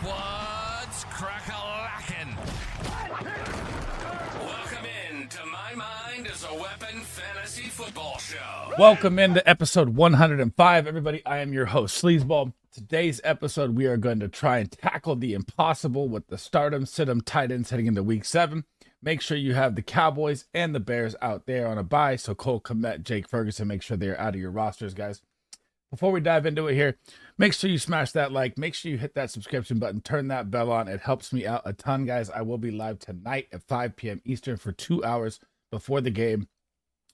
What's crack-a-lackin'? Welcome in to My Mind is a Weapon Fantasy Football Show. Welcome into episode 105, everybody. I am your host, SleezBall. Today's episode, we are going to try and tackle the impossible with the stardom, sit-em, tight ends heading into week 7. Make sure you have the Cowboys and the Bears out there on a bye. So Cole Kmet, Jake Ferguson, make sure they're out of your rosters, guys. Before we dive into it here, make sure you smash that like, make sure you hit that subscription button, turn that bell on. It helps me out a ton, guys. I will be live tonight at 5 p.m. Eastern for 2 hours before the game,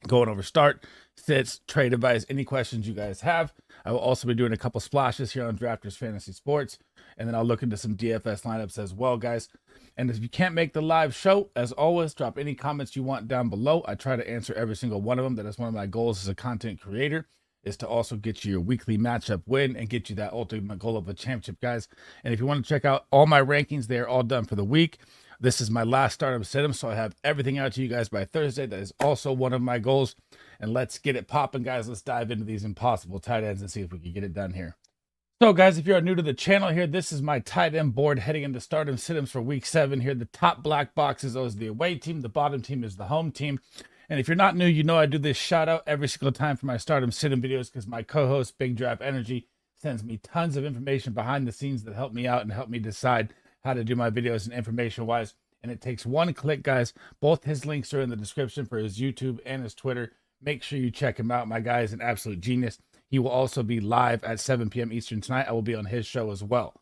going over start, sits, trade advice, any questions you guys have. I will also be doing a couple splashes here on Drafters Fantasy Sports, and then I'll look into some DFS lineups as well, guys. And if you can't make the live show, as always, drop any comments you want down below. I try to answer every single one of them. That is one of my goals as a content creator, is to also get you your weekly matchup win and get you that ultimate goal of a championship, guys. And if you want to check out all my rankings, they're all done for the week. This is my last start of sit-em, so I have everything out to you guys by Thursday. That is also one of my goals. And let's get it popping, guys. Let's dive into these impossible tight ends and see if we can get it done here. So, guys, if you're new to the channel here, this is my tight end board heading into stardom sit-ems for week 7 here. The top black box is always the away team. The bottom team is the home team. And if you're not new, you know I do this shout out every single time for my stardom sit-em videos because my co-host, Big Draft Energy, sends me tons of information behind the scenes that help me out and help me decide how to do my videos and information-wise. And it takes one click, guys. Both his links are in the description for his YouTube and his Twitter. Make sure you check him out. My guy is an absolute genius. He will also be live at 7 p.m. Eastern tonight. I will be on his show as well.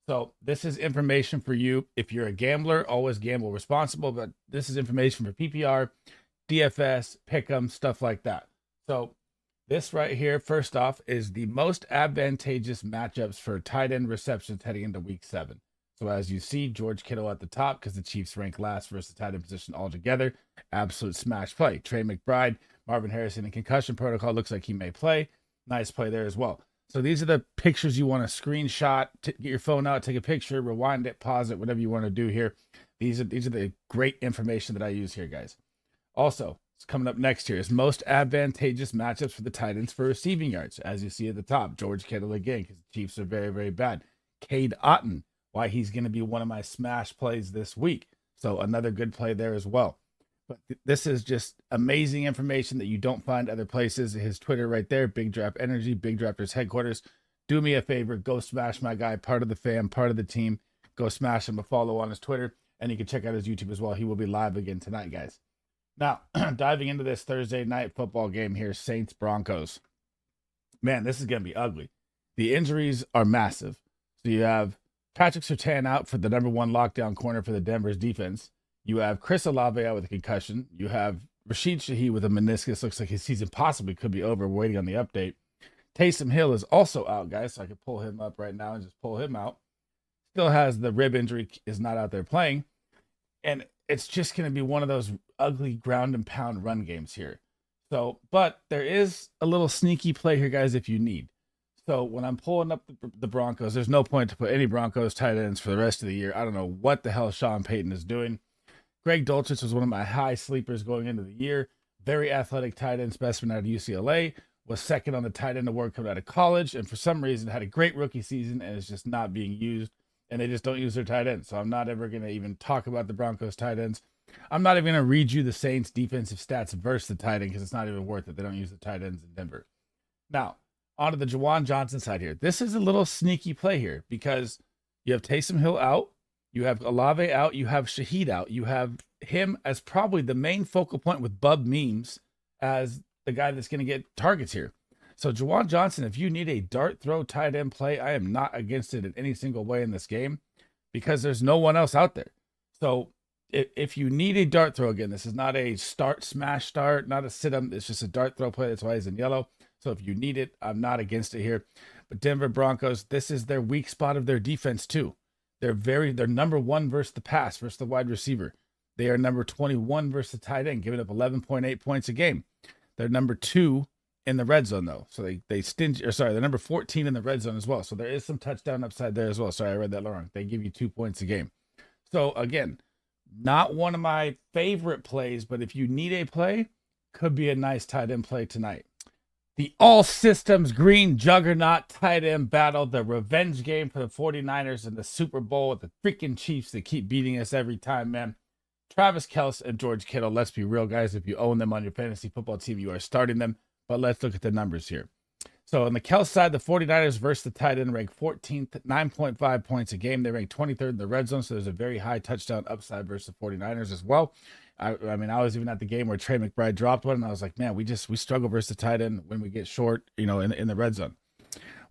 So this is information for you. If you're a gambler, always gamble responsible. But this is information for PPR, DFS, pick'em, stuff like that. So this right here, first off, is the most advantageous matchups for tight end receptions heading into week 7. So as you see, George Kittle at the top because the Chiefs rank last versus the tight end position altogether. Absolute smash play. Trey McBride, Marvin Harrison in concussion protocol. Looks like he may play. Nice play there as well. So these are the pictures you want to screenshot. Get your phone out, take a picture, rewind it, pause it, whatever you want to do here. These are the great information that I use here, guys. Also, it's coming up next here is most advantageous matchups for the tight ends for receiving yards. As you see at the top, George Kittle again, because the Chiefs are very, very bad. Cade Otton, why he's going to be one of my smash plays this week. So another good play there as well. But this is just amazing information that you don't find other places. His Twitter right there, Big Draft Energy, Big Drafters headquarters. Do me a favor, go smash my guy, part of the fam, part of the team. Go smash him a follow on his Twitter, and you can check out his YouTube as well. He will be live again tonight, guys. Now, diving into this Thursday night football game here, Saints-Broncos. Man, this is going to be ugly. The injuries are massive. So you have Patrick Surtain out for the number 1 lockdown corner for the Denver's defense. You have Chris Olave out with a concussion. You have Rashid Shaheed with a meniscus. Looks like his season possibly could be over. We're waiting on the update. Taysom Hill is also out, guys, so I can pull him up right now and just pull him out. Still has the rib injury, is not out there playing. And it's just going to be one of those ugly ground and pound run games here. So, but there is a little sneaky play here, guys, if you need. So when I'm pulling up the Broncos, there's no point to put any Broncos tight ends for the rest of the year. I don't know what the hell Sean Payton is doing. Greg Dulcich was one of my high sleepers going into the year. Very athletic tight end specimen out of UCLA. Was second on the tight end award coming out of college. And for some reason had a great rookie season and is just not being used. And they just don't use their tight ends. So I'm not ever going to even talk about the Broncos tight ends. I'm not even going to read you the Saints defensive stats versus the tight end because it's not even worth it. They don't use the tight ends in Denver. Now, onto the Juwan Johnson side here. This is a little sneaky play here because you have Taysom Hill out. You have Olave out. You have Shaheed out. You have him as probably the main focal point with Bub Memes as the guy that's going to get targets here. So Juwan Johnson, if you need a dart throw tight end play, I am not against it in any single way in this game because there's no one else out there. So if you need a dart throw, again, this is not a smash start, not a sit-em. It's just a dart throw play. That's why he's in yellow. So if you need it, I'm not against it here. But Denver Broncos, this is their weak spot of their defense too. They're number 1 versus the pass, versus the wide receiver. They are number 21 versus the tight end, giving up 11.8 points a game. They're number 2 in the red zone though. So they're number 14 in the red zone as well. So there is some touchdown upside there as well. Sorry, I read that wrong. They give you 2 points a game. So again, not one of my favorite plays, but if you need a play, could be a nice tight end play tonight. The all systems green juggernaut tight end battle, the revenge game for the 49ers in the Super Bowl with the freaking Chiefs that keep beating us every time, man. Travis Kelce and George Kittle. Let's be real, guys. If you own them on your fantasy football team, you are starting them. But let's look at the numbers here. So on the Kelce side, the 49ers versus the tight end ranked 14th, 9.5 points a game. They ranked 23rd in the red zone, so there's a very high touchdown upside versus the 49ers as well. I mean, I was even at the game where Trey McBride dropped one, and I was like, man, we struggle versus the tight end when we get short, in the red zone.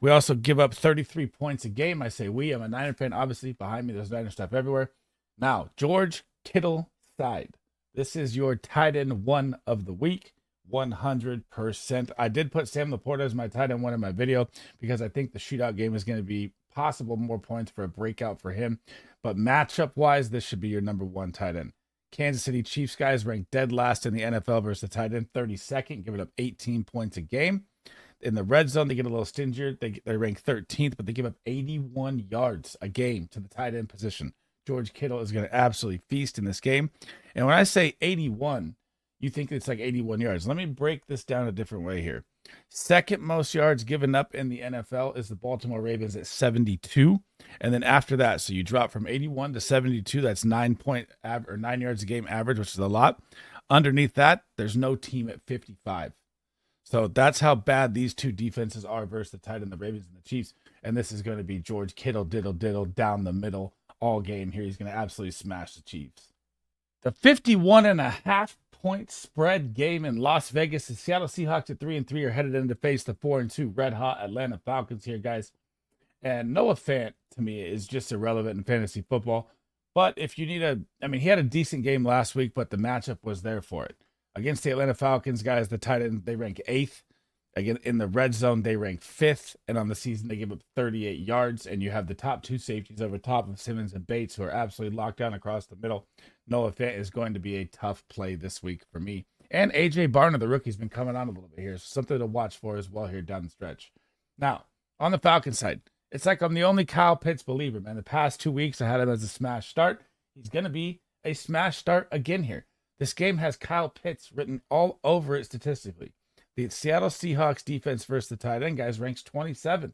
We also give up 33 points a game. I say I'm a Niner fan. Obviously, behind me, there's Niner stuff everywhere. Now, George Kittle side. This is your tight end one of the week. 100%. I did put Sam Laporta as my tight end one in my video because I think the shootout game is going to be possible more points for a breakout for him. But matchup wise, this should be your number one tight end. Kansas City Chiefs guys ranked dead last in the NFL versus the tight end, 32nd, giving up 18 points a game. In the red zone, they get a little stingier. They rank 13th, but they give up 81 yards a game to the tight end position. George Kittle is going to absolutely feast in this game. And when I say 81, you think it's like 81 yards. Let me break this down a different way here. Second most yards given up in the NFL is the Baltimore Ravens at 72. And then after that, so you drop from 81 to 72, that's 9 yards a game average, which is a lot. Underneath that, there's no team at 55. So that's how bad these two defenses are versus the tight end, the Ravens and the Chiefs. And this is going to be George Kittle, diddle down the middle all game here. He's going to absolutely smash the Chiefs. The 51.5 point spread game in Las Vegas. The Seattle Seahawks at 3-3 are headed in to face the 4-2 red hot Atlanta Falcons here, guys. And Noah Fant to me is just irrelevant in fantasy football. But if you need he had a decent game last week, but the matchup was there for it. Against the Atlanta Falcons, guys, the tight end, they rank 8th. Again, in the red zone, they rank 5th. And on the season, they give up 38 yards. And you have the top two safeties over top of Simmons and Bates, who are absolutely locked down across the middle. Noah Fant is going to be a tough play this week for me. And A.J. Barner, the rookie's been coming on a little bit here. So something to watch for as well here down the stretch. Now, on the Falcons side, it's like I'm the only Kyle Pitts believer, man. The past 2 weeks, I had him as a smash start. He's going to be a smash start again here. This game has Kyle Pitts written all over it statistically. The Seattle Seahawks defense versus the tight end, guys, ranks 27th.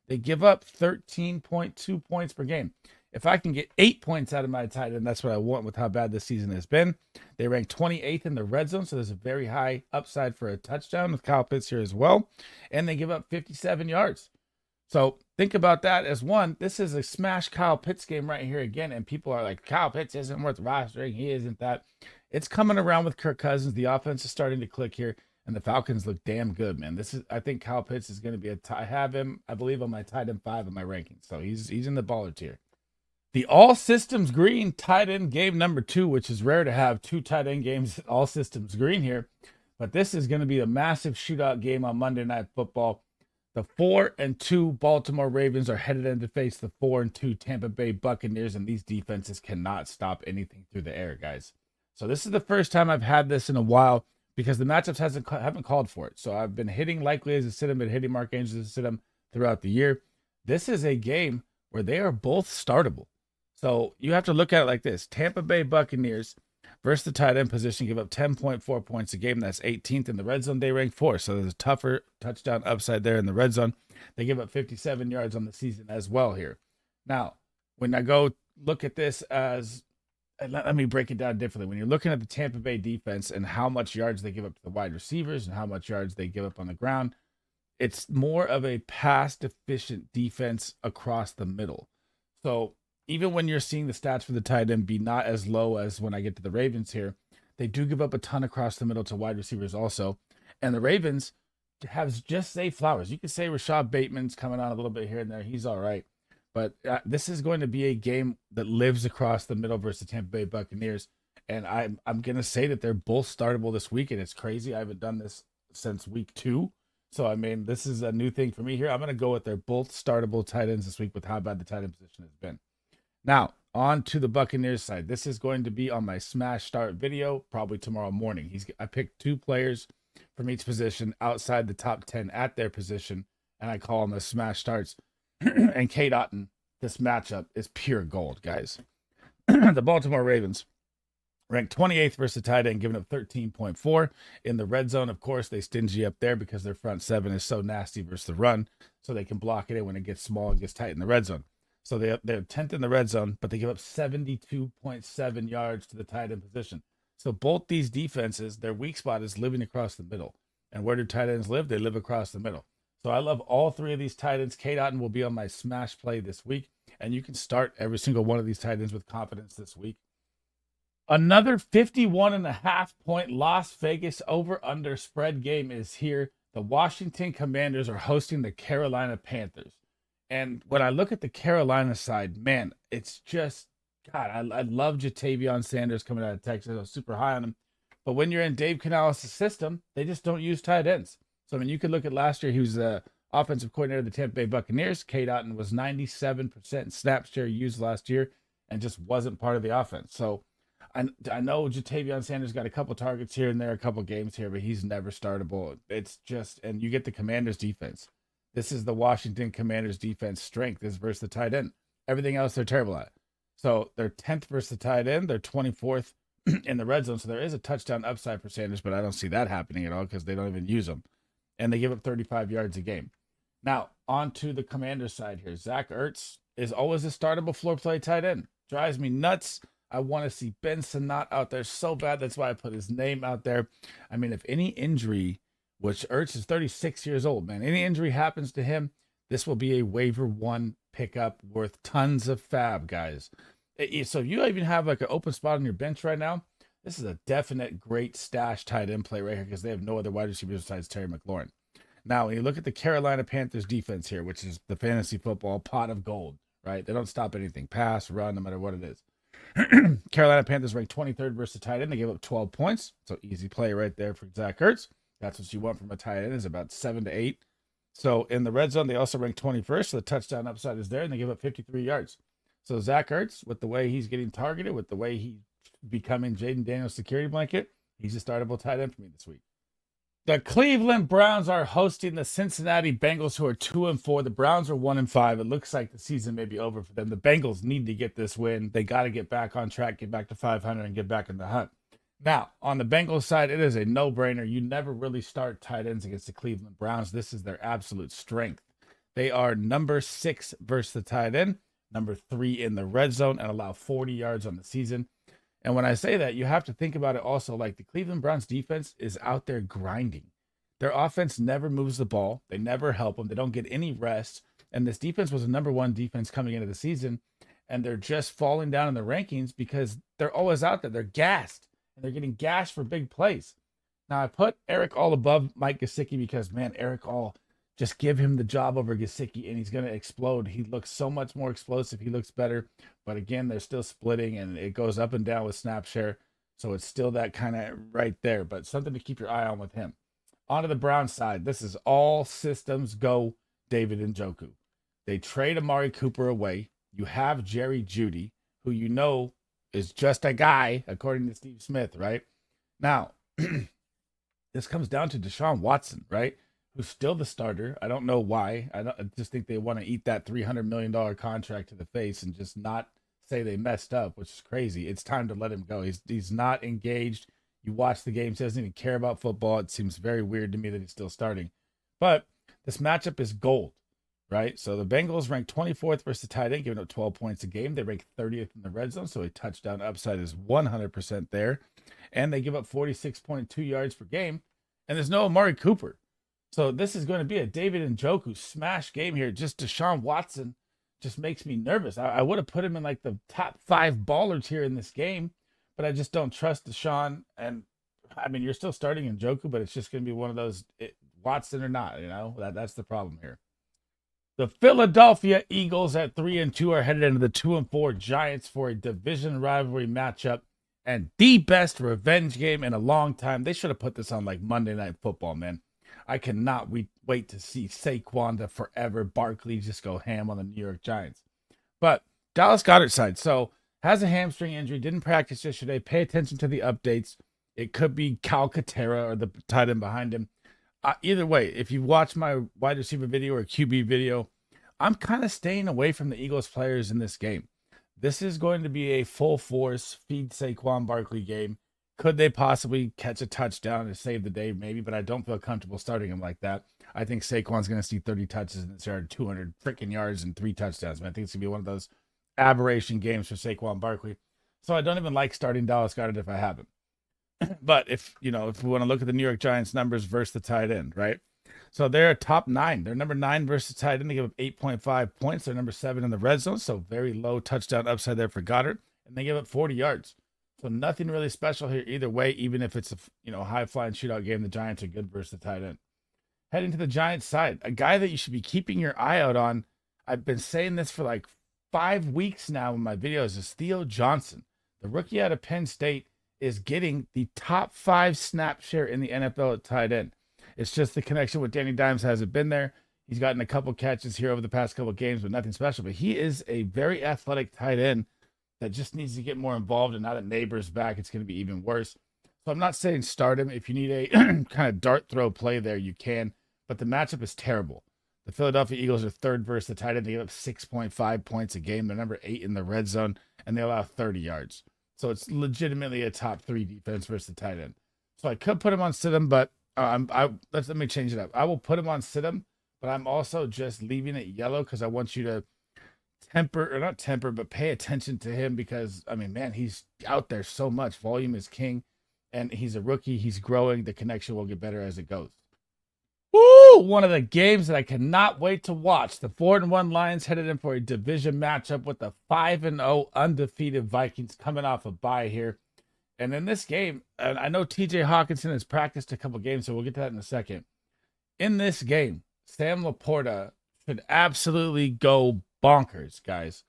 They give up 13.2 points per game. If I can get 8 points out of my tight end, that's what I want with how bad this season has been. They rank 28th in the red zone, so there's a very high upside for a touchdown with Kyle Pitts here as well. And they give up 57 yards. So think about that as one. This is a smash Kyle Pitts game right here again, and people are like, Kyle Pitts isn't worth rostering. He isn't that. It's coming around with Kirk Cousins. The offense is starting to click here, and the Falcons look damn good, man. I think Kyle Pitts is going to be I have him, I believe, on my tight end 5 in my rankings. So he's in the baller tier. The all systems green tight end game number 2, which is rare to have 2 tight end games all systems green here. But this is going to be a massive shootout game on Monday Night Football. The 4-2 Baltimore Ravens are headed in to face the 4-2 Tampa Bay Buccaneers, and these defenses cannot stop anything through the air, guys. So this is the first time I've had this in a while because the matchups haven't called for it. So I've been hitting likely as a sit-em, been hitting Mark Andrews as a sit-em throughout the year. This is a game where they are both startable. So you have to look at it like this. Tampa Bay Buccaneers versus the tight end position give up 10.4 points a game. That's 18th in the red zone. They rank 4th. So there's a tougher touchdown upside there in the red zone. They give up 57 yards on the season as well here. Now, when I go look at this as, let me break it down differently. When you're looking at the Tampa Bay defense and how much yards they give up to the wide receivers and how much yards they give up on the ground, it's more of a pass deficient defense across the middle. So even when you're seeing the stats for the tight end be not as low as when I get to the Ravens here, they do give up a ton across the middle to wide receivers also. And the Ravens have just Zay Flowers. You could say Rashad Bateman's coming on a little bit here and there. He's all right. But this is going to be a game that lives across the middle versus the Tampa Bay Buccaneers. And I'm going to say that they're both startable this week. And it's crazy. I haven't done this since week 2. So, I mean, this is a new thing for me here. I'm going to go with they're both startable tight ends this week with how bad the tight end position has been. Now, on to the Buccaneers side. This is going to be on my smash start video probably tomorrow morning. I picked 2 players from each position outside the top 10 at their position, and I call them the smash starts. And Kate Otten, this matchup is pure gold, guys. The Baltimore Ravens. Ranked 28th versus tight end, giving up 13.4 in the red zone. Of course, they stingy up there because their front seven is so nasty versus the run, so they can block it in when it gets small and gets tight in the red zone. So they're 10th in the red zone, but they give up 72.7 yards to the tight end position. So both these defenses, their weak spot is living across the middle. And where do tight ends live? They live across the middle. So I love all three of these tight ends. K-Dotton will be on my smash play this week, and you can start every single one of these tight ends with confidence this week. Another 51.5 point Las Vegas over-under spread game is here. The Washington Commanders are hosting the Carolina Panthers. And when I look at the Carolina side, man, it's just, God, I love Jatavion Sanders coming out of Texas. I was super high on him. But when you're in Dave Canales' system, they just don't use tight ends. So, I mean, you could look at last year. He was the offensive coordinator of the Tampa Bay Buccaneers. K-Dotton was 97% snap share used last year and just wasn't part of the offense. So, I know Jatavion Sanders got a couple targets here and there, a couple games here, but he's never startable. It's just, and you get the Commanders defense. This is the Washington Commanders defense strength is versus the tight end. Everything else they're terrible at. So they're 10th versus the tight end. They're 24th in the red zone. So there is a touchdown upside for Sanders, but I don't see that happening at all because they don't even use them. And they give up 35 yards a game. Now, on to the Commanders side here. Zach Ertz is always a startable floor play tight end. Drives me nuts. I want to see Ben Sinnott out there so bad. That's why I put his name out there. I mean, if any injury, which Ertz is 36 years old, man, any injury happens to him, this will be a waiver one pickup worth tons of fab, guys. So if you even have like an open spot on your bench right now, this is a definite great stash tight end play right here because they have no other wide receivers besides Terry McLaurin. Now, when you look at the Carolina Panthers defense here, which is the fantasy football pot of gold, right? They don't stop anything. Pass, run, no matter what it is. Carolina Panthers ranked 23rd versus tight end. They gave up 12 points. So easy play right there for Zach Ertz. That's what you want from a tight end is about 7 to 8. So in the red zone, they also ranked 21st. So the touchdown upside is there, and they give up 53 yards. So Zach Ertz, with the way he's getting targeted, with the way he's becoming Jaden Daniels' security blanket, he's a startable tight end for me this week. The Cleveland Browns are hosting the Cincinnati Bengals, who are 2-4. The Browns are 1-5. It looks like the season may be over for them. The Bengals need to get this win. They got to get back on track, get back to 500, and get back in the hunt. Now, on the Bengals side, it is a no-brainer. You never really start tight ends against the Cleveland Browns. This is their absolute strength. They are number 6 versus the tight end, number 3 in the red zone, and allow 40 yards on the season. And when I say that, you have to think about it also like the Cleveland Browns defense is out there grinding. Their offense never moves the ball. They never help them. They don't get any rest. And this defense was a number 1 defense coming into the season. And they're just falling down in the rankings because they're always out there. They're gassed. And they're getting gashed for big plays. Now, I put Eric All above Mike Gesicki because, man, Eric All, just give him the job over Gesicki and he's going to explode. He looks so much more explosive. He looks better. But again, they're still splitting and it goes up and down with snap share. So it's still that kind of right there. But something to keep your eye on with him. On to the Browns side. This is all systems go David Njoku. They trade Amari Cooper away. You have Jerry Jeudy, who you know is just a guy, according to Steve Smith, right? Now, this comes down to Deshaun Watson, right? Who's still the starter. I don't know why. I just think they want to eat that $300 million contract to the face and just not say they messed up, which is crazy. It's time to let him go. He's not engaged. You watch the games, he doesn't even care about football. It seems very weird to me that he's still starting. But this matchup is gold, right? So the Bengals ranked 24th versus the tight end, giving up 12 points a game. They rank 30th in the red zone, so a touchdown upside is 100% there. And they give up 46.2 yards per game. And there's no Amari Cooper. So this is going to be a David Njoku smash game here. Just Deshaun Watson just makes me nervous. I would have put him in like the top 5 ballers here in this game, but I just don't trust Deshaun. And I mean, you're still starting Njoku, but it's just going to be one of those Watson or not, you know, that's the problem here. The Philadelphia Eagles at 3-2 are headed into the 2-4 Giants for a division rivalry matchup and the best revenge game in a long time. They should have put this on like Monday Night Football, man. I cannot wait to see Saquon to forever Barkley just go ham on the New York Giants. But Dallas Goedert's side, so has a hamstring injury, didn't practice yesterday. Pay attention to the updates. It could be Cal Katera or the tight end behind him. Either way, if you watch my wide receiver video or QB video, I'm kind of staying away from the Eagles players in this game. This is going to be a full force feed Saquon Barkley game. Could they possibly catch a touchdown to save the day? Maybe, but I don't feel comfortable starting him like that. I think Saquon's going to see 30 touches and start 200 freaking yards and 3 touchdowns. I think it's going to be one of those aberration games for Saquon Barkley. So I don't even like starting Dallas Goedert if I have him. But if we want to look at the New York Giants numbers versus the tight end, right? So they're top 9. They're number 9 versus tight end. They give up 8.5 points. They're number 7 in the red zone. So very low touchdown upside there for Goddard. And they give up 40 yards. So nothing really special here either way, even if it's a high flying shootout game. The Giants are good versus the tight end. Heading to the Giants side, a guy that you should be keeping your eye out on. I've been saying this for like 5 weeks now in my videos, is Theo Johnson. The rookie out of Penn State is getting the top 5 snap share in the NFL at tight end. It's just the connection with Danny Dimes hasn't been there. He's gotten a couple catches here over the past couple games, but nothing special. But he is a very athletic tight end that just needs to get more involved. And now that Neighbor's back, it's going to be even worse. So I'm not saying start him. If you need a kind of dart throw play there, you can. But the matchup is terrible. The Philadelphia Eagles are 3rd versus the tight end. They give up 6.5 points a game. They're number 8 in the red zone, and they allow 30 yards. So it's legitimately a top 3 defense versus the tight end. So I could put him on sit him, but let me change it up. I will put him on sit him, but I'm also just leaving it yellow because I want you to pay attention to him because, he's out there so much. Volume is king, and he's a rookie. He's growing. The connection will get better as it goes. Woo! One of the games that I cannot wait to watch. The 4-1 Lions headed in for a division matchup with the 5-0 undefeated Vikings coming off a bye here. And in this game, and I know TJ Hawkinson has practiced a couple games, so we'll get to that in a second. In this game, Sam Laporta should absolutely go bonkers, guys.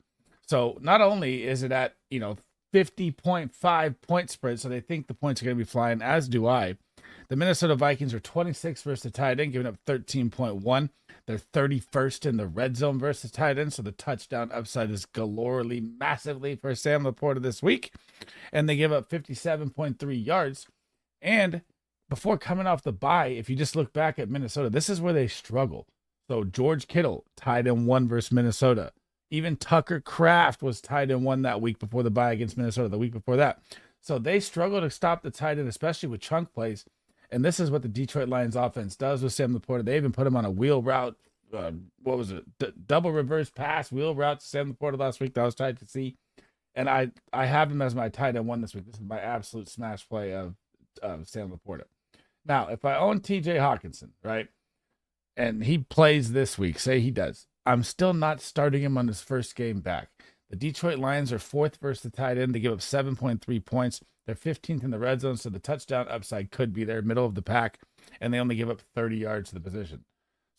So not only is it at 50.5 point spread, so they think the points are going to be flying, as do I. The Minnesota Vikings are 26 versus the tight end, giving up 13.1. They're 31st in the red zone versus tight end, so the touchdown upside is galorely, massively for Sam Laporta this week. And they give up 57.3 yards. And before coming off the bye, if you just look back at Minnesota, this is where they struggle. So George Kittle tied in 1 versus Minnesota. Even Tucker Kraft was tied in 1 that week before the bye against Minnesota, the week before that. So they struggle to stop the tight end, especially with chunk plays. And this is what the Detroit Lions offense does with Sam Laporta. They even put him on a wheel route. Double reverse pass, wheel route to Sam Laporta last week that I was trying to see. And I have him as my tight end 1 this week. This is my absolute smash play of Sam Laporta. Now, if I own TJ Hawkinson, right, and he plays this week, say he does, I'm still not starting him on his first game back. The Detroit Lions are 4th versus the tight end. They give up 7.3 points. They're 15th in the red zone, so the touchdown upside could be there, middle of the pack, and they only give up 30 yards to the position.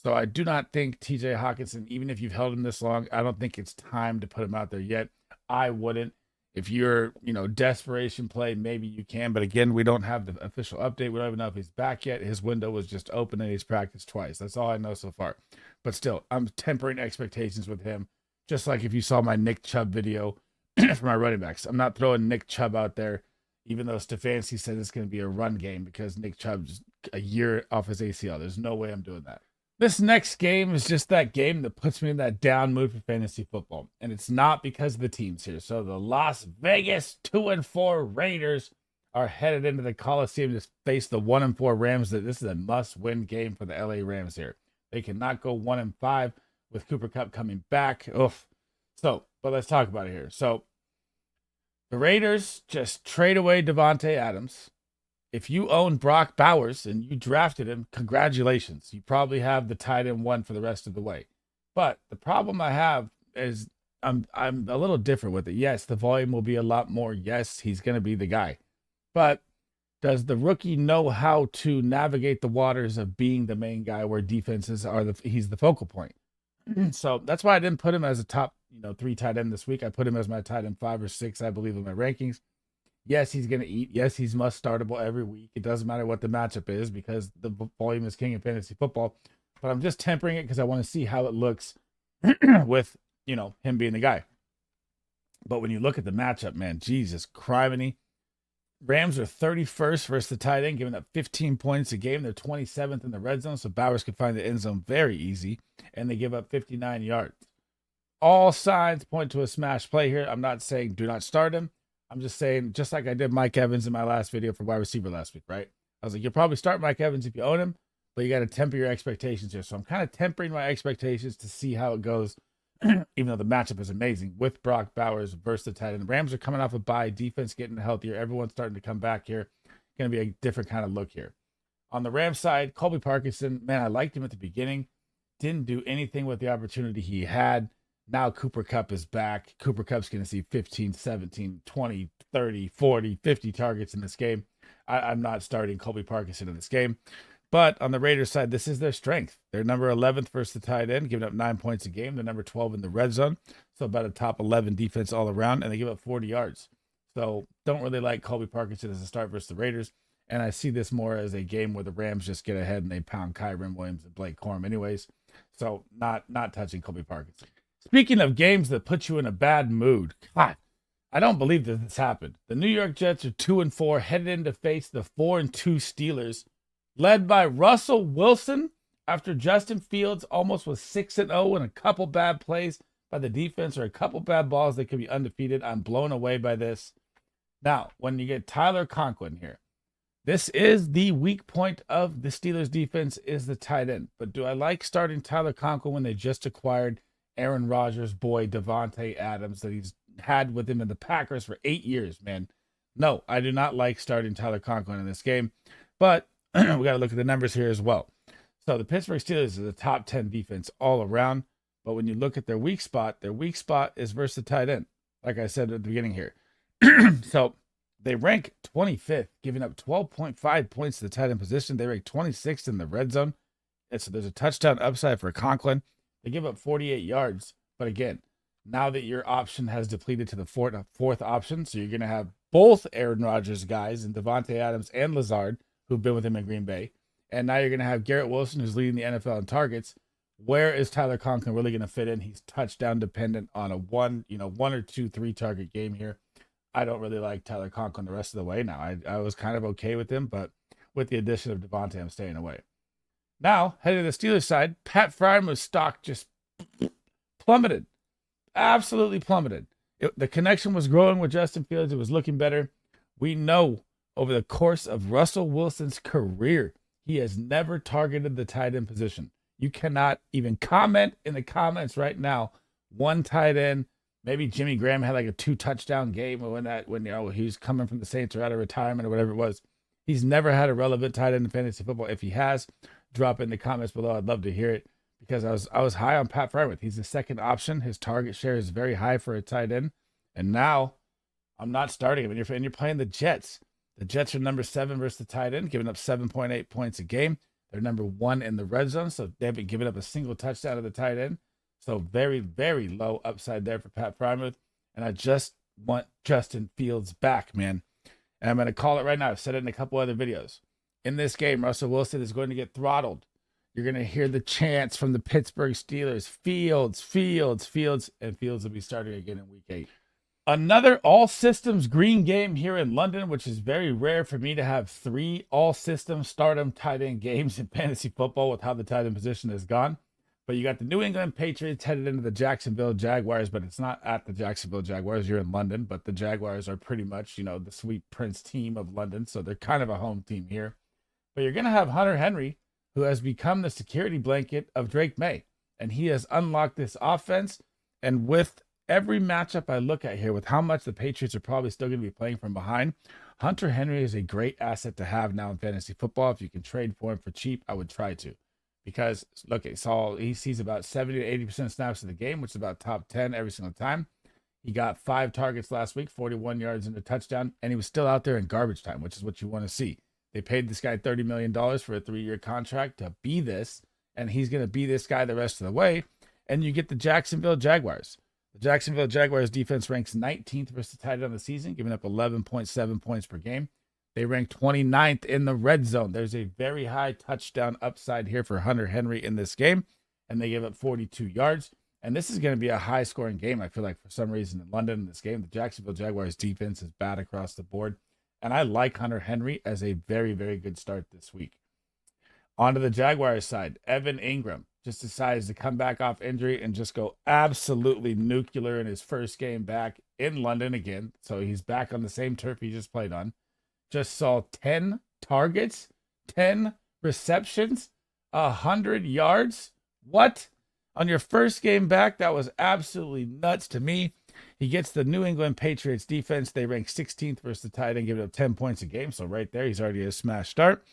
So I do not think TJ Hawkinson, even if you've held him this long, I don't think it's time to put him out there yet. I wouldn't. If you're, desperation play, maybe you can. But again, we don't have the official update. We don't even know if he's back yet. His window was just open and he's practiced twice. That's all I know so far. But still, I'm tempering expectations with him. Just like if you saw my Nick Chubb video for my running backs. I'm not throwing Nick Chubb out there, even though Stefanski said it's going to be a run game because Nick Chubb's a year off his ACL. There's no way I'm doing that. This next game is just that game that puts me in that down mood for fantasy football. And it's not because of the teams here. So the Las Vegas 2-4 Raiders are headed into the Coliseum to face the 1-4 Rams. This is a must-win game for the LA Rams here. They cannot go 1-5 with Cooper Kupp coming back. Oof. So, but let's talk about it here. So the Raiders just trade away Devontae Adams. If you own Brock Bowers and you drafted him, congratulations. You probably have the tight end 1 for the rest of the way. But the problem I have is I'm a little different with it. Yes, the volume will be a lot more. Yes, he's going to be the guy. But does the rookie know how to navigate the waters of being the main guy where defenses are he's the focal point? So that's why I didn't put him as a top 3 tight end this week. I put him as my tight end 5 or 6, I believe, in my rankings. Yes, he's going to eat. Yes, he's must startable every week. It doesn't matter what the matchup is because the volume is king in fantasy football. But I'm just tempering it because I want to see how it looks with, him being the guy. But when you look at the matchup, man, Jesus criminy. Rams are 31st versus the tight end, giving up 15 points a game. They're 27th in the red zone, so Bowers could find the end zone very easy. And they give up 59 yards. all signs point to a smash play here. I'm not saying do not start him. I'm just saying, just like I did Mike Evans in my last video for wide receiver last week, right? I was like, you'll probably start Mike Evans if you own him, but you got to temper your expectations here. So I'm kind of tempering my expectations to see how it goes, even though the matchup is amazing with Brock Bowers versus the tight end. The Rams are coming off a bye, defense getting healthier. Everyone's starting to come back here. Going to be a different kind of look here. On the Rams side, Colby Parkinson, man, I liked him at the beginning. Didn't do anything with the opportunity he had. Now Cooper Kupp is back. Cooper Kupp's going to see 15, 17, 20, 30, 40, 50 targets in this game. I'm not starting Colby Parkinson in this game. But on the Raiders side, this is their strength. They're number 11th versus the tight end, giving up 9 points a game. They're number 12 in the red zone. So about a top 11 defense all around, and they give up 40 yards. So don't really like Colby Parkinson as a start versus the Raiders. And I see this more as a game where the Rams just get ahead and they pound Kyren Williams and Blake Corum anyways. So not touching Colby Parkinson. Speaking of games that put you in a bad mood, God, I don't believe that this happened. The New York Jets are 2-4, headed in to face the 4-2 Steelers, led by Russell Wilson after Justin Fields almost was 6-0 and a couple bad plays by the defense or a couple bad balls. They could be undefeated. I'm blown away by this. Now, when you get Tyler Conklin here, this is the weak point of the Steelers defense is the tight end. But do I like starting Tyler Conklin when they just acquired Aaron Rodgers' boy, Devontae Adams, that he's had with him in the Packers for 8 years, man? No, I do not like starting Tyler Conklin in this game. But we got to look at the numbers here as well. So the Pittsburgh Steelers are the top 10 defense all around. But when you look at their weak spot is versus the tight end. Like I said at the beginning here. So they rank 25th, giving up 12.5 points to the tight end position. They rank 26th in the red zone. And so there's a touchdown upside for Conklin. They give up 48 yards. But again, now that your option has depleted to the fourth option, so you're going to have both Aaron Rodgers guys and Devontae Adams and Lazard, who've been with him in Green Bay. And now you're going to have Garrett Wilson, who's leading the NFL in targets. Where is Tyler Conklin really going to fit in? He's touchdown dependent on a one or two, 3 target game here. I don't really like Tyler Conklin the rest of the way now. I was kind of okay with him, but with the addition of Devontae, I'm staying away. Now, heading to the Steelers side, Pat Fryermuth's stock just plummeted. Absolutely plummeted. The connection was growing with Justin Fields. It was looking better. We know over the course of Russell Wilson's career, he has never targeted the tight end position. You cannot even comment in the comments right now. One tight end, maybe Jimmy Graham had like a 2-touchdown game when he was coming from the Saints or out of retirement or whatever it was. He's never had a relevant tight end in fantasy football. If he has, drop it in the comments below. I'd love to hear it because I was high on Pat Fryermuth. He's the second option. His target share is very high for a tight end. And now I'm not starting him. And you're playing the Jets. The Jets are number 7 versus the tight end, giving up 7.8 points a game. They're number 1 in the red zone, so they haven't given up a single touchdown to the tight end. So very, very low upside there for Pat Fryermuth. And I just want Justin Fields back, man. And I'm going to call it right now. I've said it in a couple other videos. In this game, Russell Wilson is going to get throttled. You're going to hear the chants from the Pittsburgh Steelers. Fields, Fields, Fields. And Fields will be starting again in week 8. Another all-systems green game here in London, which is very rare for me to have 3 all-systems stardom tight end games in fantasy football with how the tight end position has gone. But you got the New England Patriots headed into the Jacksonville Jaguars, but it's not at the Jacksonville Jaguars. You're in London, but the Jaguars are pretty much, the Sweet Prince team of London, so they're kind of a home team here. But you're going to have Hunter Henry, who has become the security blanket of Drake May, and he has unlocked this offense. And with every matchup I look at here, with how much the Patriots are probably still going to be playing from behind, Hunter Henry is a great asset to have now in fantasy football. If you can trade for him for cheap, I would try to. Because, look, he sees about 70 to 80% snaps of the game, which is about top 10 every single time. He got 5 targets last week, 41 yards and a touchdown, and he was still out there in garbage time, which is what you want to see. They paid this guy $30 million for a 3-year contract to be this, and he's going to be this guy the rest of the way. And you get the Jacksonville Jaguars. The Jacksonville Jaguars defense ranks 19th versus tight end on the season, giving up 11.7 points per game. They rank 29th in the red zone. There's a very high touchdown upside here for Hunter Henry in this game, and they give up 42 yards. And this is going to be a high-scoring game, I feel like, for some reason in London in this game. The Jacksonville Jaguars defense is bad across the board, and I like Hunter Henry as a very, very good start this week. On to the Jaguars side, Evan Ingram. just decides to come back off injury and just go absolutely nuclear in his first game back in London again. So he's back on the same turf he just played on. Just saw 10 targets, 10 receptions, 100 yards. What? On your first game back, that was absolutely nuts to me. He gets the New England Patriots defense. They rank 16th versus the tight end, giving up 10 points a game. So right there, he's already a smash start.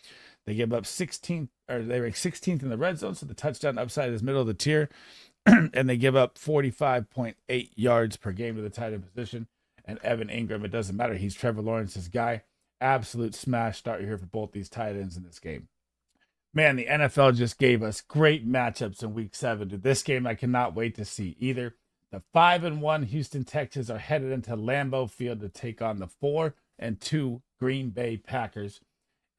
They give up 16th, or they rank 16th in the red zone. So the touchdown upside is middle of the tier. And they give up 45.8 yards per game to the tight end position. And Evan Ingram, it doesn't matter. He's Trevor Lawrence's guy. Absolute smash start here for both these tight ends in this game. Man, the NFL just gave us great matchups in week 7. Dude, this game I cannot wait to see either. The 5-1 Houston Texans are headed into Lambeau Field to take on the 4-2 Green Bay Packers.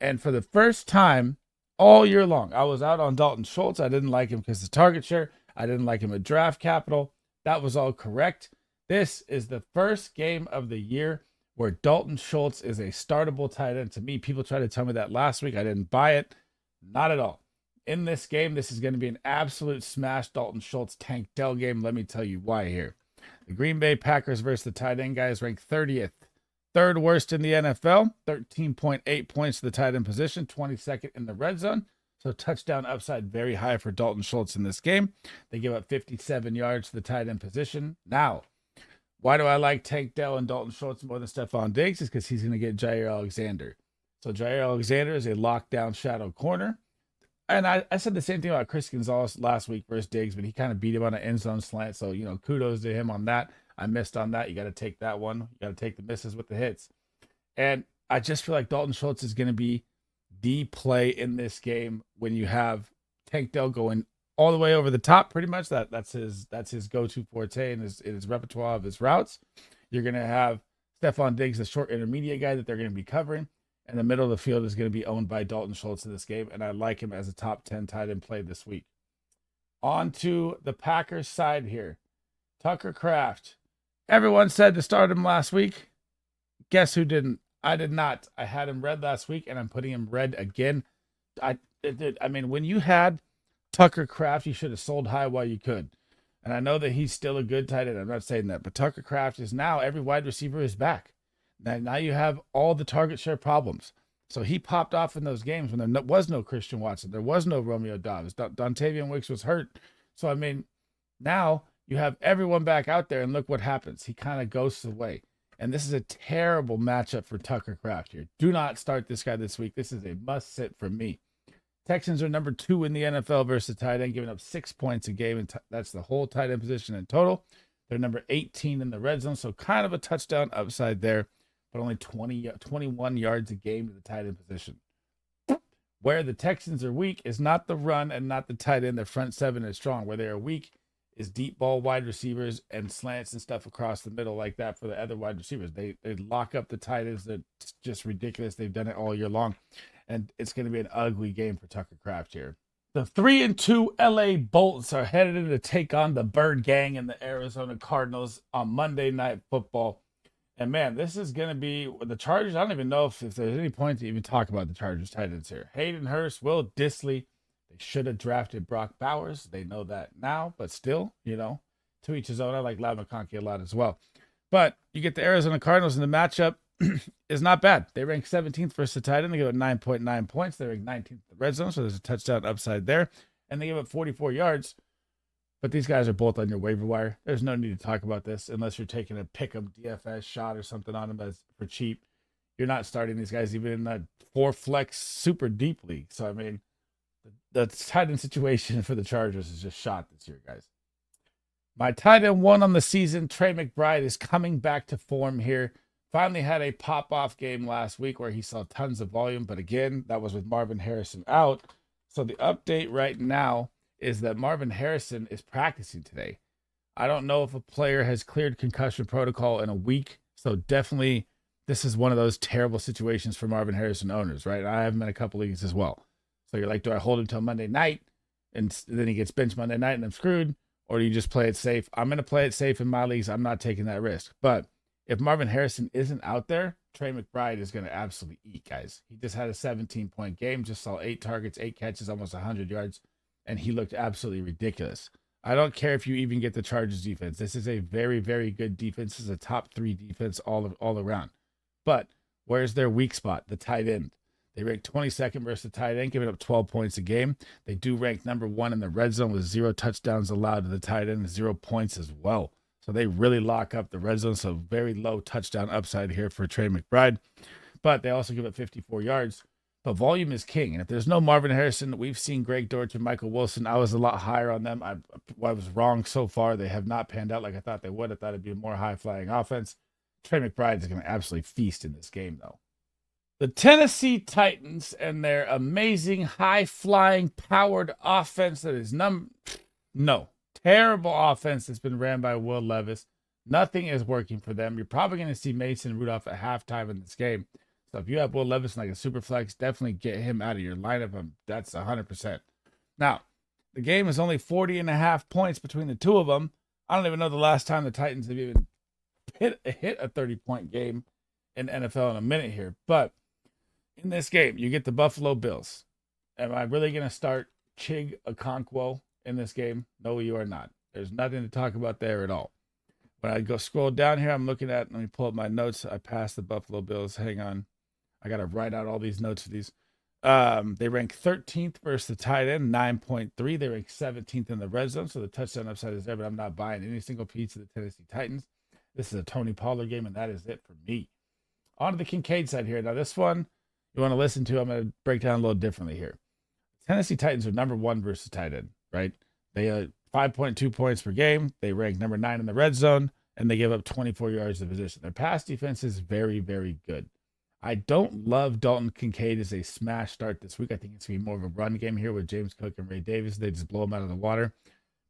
And for the first time all year long, I was out on Dalton Schultz. I didn't like him because of the target share. I didn't like him at draft capital. That was all correct. This is the first game of the year where Dalton Schultz is a startable tight end. To me, people tried to tell me that last week. I didn't buy it. Not at all. In this game, this is going to be an absolute smash Dalton Schultz Tank Dell game. Let me tell you why here. The Green Bay Packers versus the tight end guys ranked 30th. Third worst in the NFL. 13.8 points to the tight end position. 22nd in the red zone. So touchdown upside very high for Dalton Schultz in this game. They give up 57 yards to the tight end position. Now, why do I like Tank Dell and Dalton Schultz more than Stephon Diggs? Is because he's going to get Jair Alexander. So Jair Alexander is a lockdown shadow corner. And I said the same thing about Chris Gonzalez last week versus Diggs, but he kind of beat him on an end zone slant. So, kudos to him on that. I missed on that. You got to take that one. You got to take the misses with the hits. And I just feel like Dalton Schultz is going to be the play in this game when you have Tank Dell going all the way over the top, pretty much. That's his go-to forte in his repertoire of his routes. You're going to have Stephon Diggs, the short intermediate guy that they're going to be covering. And the middle of the field is going to be owned by Dalton Schultz in this game. And I like him as a top 10 tight end play this week. On to the Packers side here. Tucker Kraft. Everyone said to start him last week. Guess who didn't? I did not. I had him red last week, and I'm putting him red again. I mean, when you had Tucker Kraft, you should have sold high while you could. And I know that he's still a good tight end. I'm not saying that. But Tucker Kraft is now, every wide receiver is back. Now you have all the target share problems. So he popped off in those games when there was no Christian Watson. There was no Romeo Dobbs. Dontavian Wicks was hurt. So, I mean, now you have everyone back out there, and look what happens. He kind of ghosts away. And this is a terrible matchup for Tucker Kraft here. Do not start this guy this week. This is a must-sit for me. Texans are number 2 in the NFL versus tight end, giving up 6 points a game. And that's the whole tight end position in total. They're number 18 in the red zone, so kind of a touchdown upside there. But only 21 yards a game to the tight end position. Where the Texans are weak is not the run and not the tight end. Their front 7 is strong. Where they are weak is deep ball wide receivers and slants and stuff across the middle like that for the other wide receivers. They lock up the tight ends. That's just ridiculous. They've done it all year long. And it's going to be an ugly game for Tucker Kraft here. The 3-2 LA Bolts are headed in to take on the Bird Gang and the Arizona Cardinals on Monday Night Football. And man, this is going to be the Chargers. I don't even know if there's any point to even talk about the Chargers tight ends here. Hayden Hurst, Will Dissly. They should have drafted Brock Bowers. They know that now, but still, to each his own. I like Ladd McConkey a lot as well. But you get the Arizona Cardinals, and the matchup is not bad. They rank 17th versus the tight end. They give up 9.9 points. They rank 19th in the red zone, so there's a touchdown upside there. And they give up 44 yards. But these guys are both on your waiver wire. There's no need to talk about this unless you're taking a pick-em DFS shot or something on them for cheap. You're not starting these guys even in a 4-flex super deep league. So, I mean, the tight end situation for the Chargers is just shot this year, guys. My tight end 1 on the season, Trey McBride, is coming back to form here. Finally had a pop-off game last week where he saw tons of volume. But again, that was with Marvin Harrison out. So the update right now is that Marvin Harrison is practicing today. I don't know if a player has cleared concussion protocol in a week. So definitely this is one of those terrible situations for Marvin Harrison owners, right? I have him in a couple leagues as well. So you're like, do I hold him till Monday night and then he gets benched Monday night and I'm screwed? Or do you just play it safe? I'm going to play it safe in my leagues. I'm not taking that risk. But if Marvin Harrison isn't out there, Trey McBride is going to absolutely eat, guys. He just had a 17-point game, just saw 8 targets, 8 catches, almost 100 yards. and he looked absolutely ridiculous. I don't care if you even get the Chargers defense. This is a very, very good defense. This is a top 3 defense all around. But where's their weak spot? The tight end. They rank 22nd versus the tight end, giving up 12 points a game. They do rank number 1 in the red zone with 0 touchdowns allowed to the tight end and 0 points as well. So they really lock up the red zone. So very low touchdown upside here for Trey McBride. But they also give up 54 yards. But volume is king. And if there's no Marvin Harrison, we've seen Greg Dortch and Michael Wilson. I was a lot higher on them. I was wrong so far. They have not panned out like I thought they would. I thought it'd be a more high-flying offense. Trey McBride is going to absolutely feast in this game, though. The Tennessee Titans and their amazing high-flying powered offense that is terrible offense that's been ran by Will Levis. Nothing is working for them. You're probably going to see Mason Rudolph at halftime in this game. So if you have Will Levis in like a super flex, definitely get him out of your lineup. That's 100%. Now, the game is only 40.5 points between the two of them. I don't even know the last time the Titans have even hit a 30-point game in the NFL in a minute here. But in this game, you get the Buffalo Bills. Am I really going to start Chig Okonkwo in this game? No, you are not. There's nothing to talk about there at all. When I go scroll down here, I'm looking at, let me pull up my notes. I passed the Buffalo Bills. Hang on. I got to write out all these notes for these. They rank 13th versus the tight end, 9.3. They rank 17th in the red zone, so the touchdown upside is there, but I'm not buying any single piece of the Tennessee Titans. This is a Tony Pollard game, and that is it for me. On to the Kincaid side here. Now, this one you want to listen to, I'm going to break down a little differently here. Tennessee Titans are number 1 versus tight end, right? They are 5.2 points per game. They rank number 9 in the red zone, and they give up 24 yards of position. Their pass defense is very, very good. I don't love Dalton Kincaid as a smash start this week. I think it's going to be more of a run game here with James Cook and Ray Davis. They just blow him out of the water.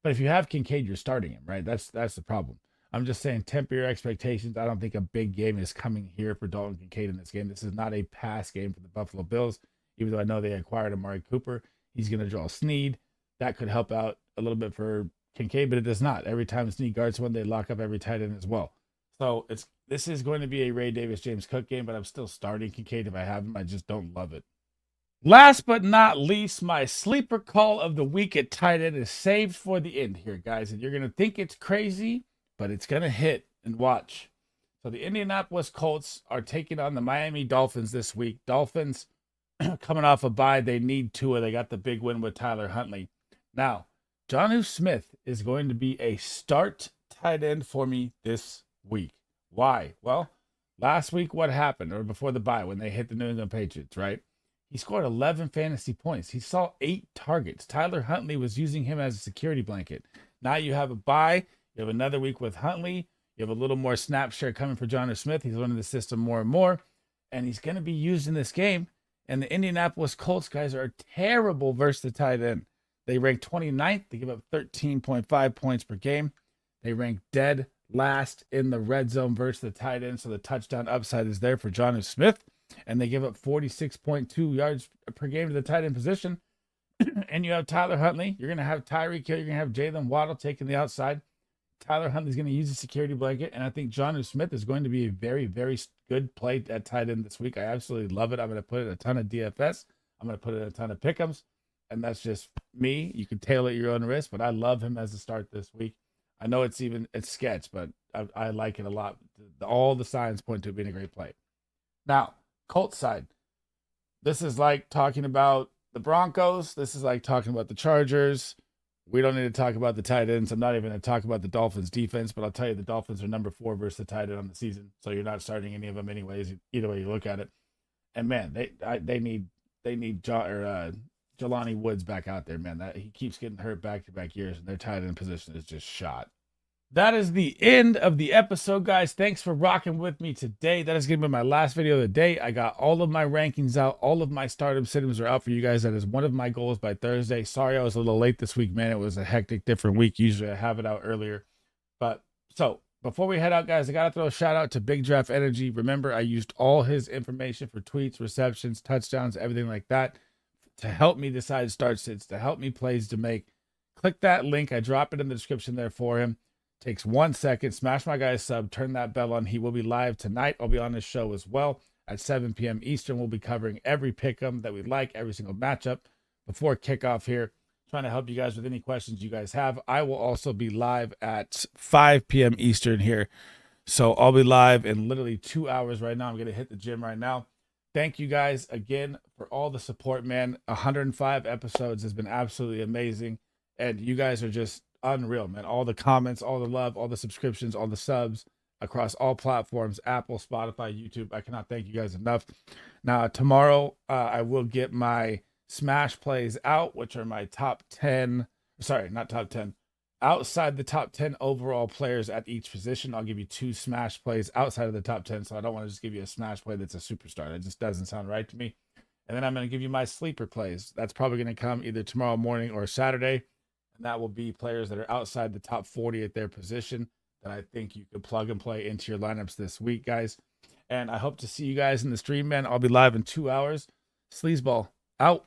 But if you have Kincaid, you're starting him, right? That's the problem. I'm just saying temper your expectations. I don't think a big game is coming here for Dalton Kincaid in this game. This is not a pass game for the Buffalo Bills, even though I know they acquired Amari Cooper. He's going to draw Snead. That could help out a little bit for Kincaid, but it does not. Every time Snead guards one, they lock up every tight end as well. So this is going to be a Ray Davis, James Cook game, but I'm still starting Kincaid if I have him. I just don't love it. Last but not least, my sleeper call of the week at tight end is saved for the end here, guys. And you're going to think it's crazy, but it's going to hit, and watch. So the Indianapolis Colts are taking on the Miami Dolphins this week. Dolphins coming off a bye. They need Tua. They got the big win with Tyler Huntley. Now, Jonnu Smith is going to be a start tight end for me this week. Why? Well, last week what happened, or before the bye when they hit the New England Patriots, right? He scored 11 fantasy points. He saw 8 targets. Tyler Huntley was using him as a security blanket. Now you have a bye. You have another week with Huntley. You have a little more snap share coming for Jonnu Smith. He's learning the system more and more, and he's going to be used in this game. And the Indianapolis Colts guys are terrible versus the tight end. They rank 29th. They give up 13.5 points per game. They rank dead last in the red zone versus the tight end, so the touchdown upside is there for Jonnu Smith, and they give up 46.2 yards per game to the tight end position. And you have Tyler Huntley. You're going to have Tyreek Hill. You're going to have Jalen Waddle taking the outside. Tyler Huntley's going to use a security blanket, and I think Jonnu Smith is going to be a very, very good play at tight end this week. I absolutely love it. I'm going to put in a ton of DFS. I'm going to put in a ton of pick'ems, and that's just me. You can tailor at your own risk, but I love him as a start this week. I know it's sketch, but I like it a lot. All the signs point to it being a great play. Now, Colts side. This is like talking about the Broncos. This is like talking about the Chargers. We don't need to talk about the tight ends. I'm not even going to talk about the Dolphins defense, but I'll tell you the Dolphins are number 4 versus the tight end on the season. So you're not starting any of them anyways, either way you look at it. And man, they need Jelani Woods back out there, man. He keeps getting hurt back-to-back years, and their tight end position is just shot. That is the end of the episode, guys. Thanks for rocking with me today. That is going to be my last video of the day. I got all of my rankings out. All of my stardom sit-ems are out for you guys. That is one of my goals by Thursday. Sorry I was a little late this week, man. It was a hectic, different week. Usually I have it out earlier. But so before we head out, guys, I got to throw a shout out to Big Draft Energy. Remember, I used all his information for tweets, receptions, touchdowns, everything like that to help me decide start sits, to help me plays to make. Click that link. I drop it in the description there for him. Takes 1 second. Smash my guy's sub. Turn that bell on. He will be live tonight. I'll be on his show as well at 7 p.m. Eastern. We'll be covering every pick'em that we like, every single matchup before kickoff here. trying to help you guys with any questions you guys have. I will also be live at 5 p.m. Eastern here. So I'll be live in literally 2 hours right now. I'm going to hit the gym right now. Thank you guys again for all the support, man. 105 episodes has been absolutely amazing. And you guys are just unreal, man. All the comments, all the love, all the subscriptions, all the subs across all platforms, Apple, Spotify, YouTube. I cannot thank you guys enough. Now, tomorrow, I will get my smash plays out, which are my top 10. Sorry, not top 10. Outside the top 10 overall players at each position. I'll give you 2 smash plays outside of the top 10. So I don't want to just give you a smash play that's a superstar. That just doesn't sound right to me. And then I'm going to give you my sleeper plays. That's probably going to come either tomorrow morning or Saturday. And that will be players that are outside the top 40 at their position that I think you could plug and play into your lineups this week, guys. And I hope to see you guys in the stream, man. I'll be live in 2 hours. SleezBall out.